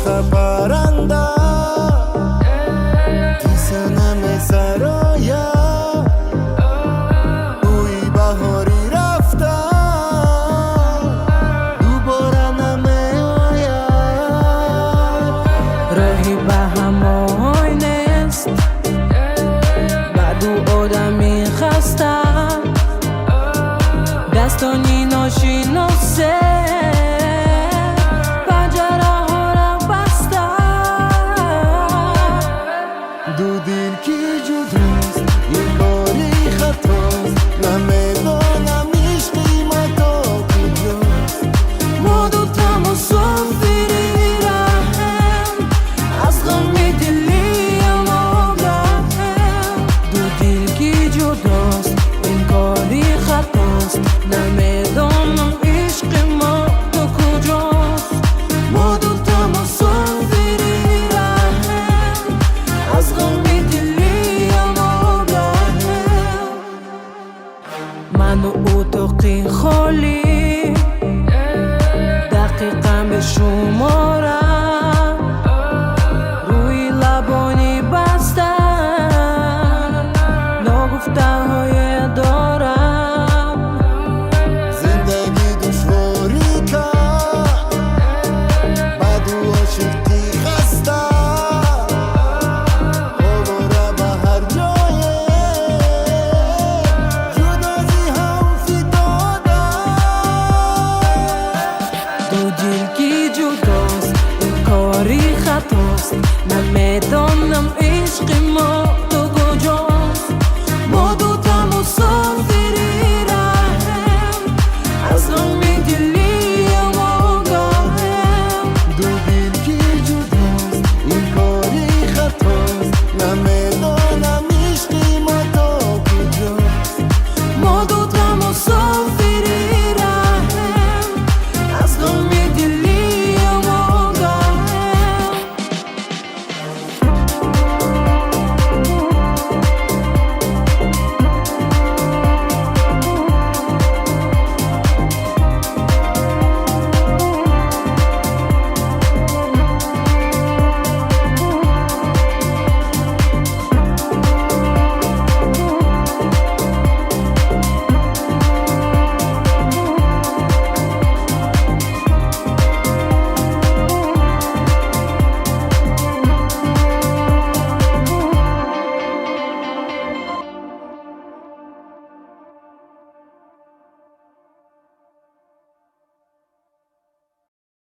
عشق پرنده کسی نمی‌سراید بوی بهاری رفته دوباره نمی‌آید راهی به همای نیست بعد آدمی خسته دستانی ناشناسه دو دل کی جداست یک باری خطاست نمیدانم عشقی متا کجاست ما دوتا مسافری رهم از غم دلی ما رهم دو دل کی جداست این کاری خطاست نمیدانم عشق ما تو کجاست ما دوتا مسافری رهم از غم من و اتاقی خالی دقیقا به شمارم روی لبانی بستن نگفته های دارم زندگی دشواری کرد بعد او عاشقی خسته آواره به هر جایه دو دل کی جداست این کاری خطاست نمیدانم عشق ما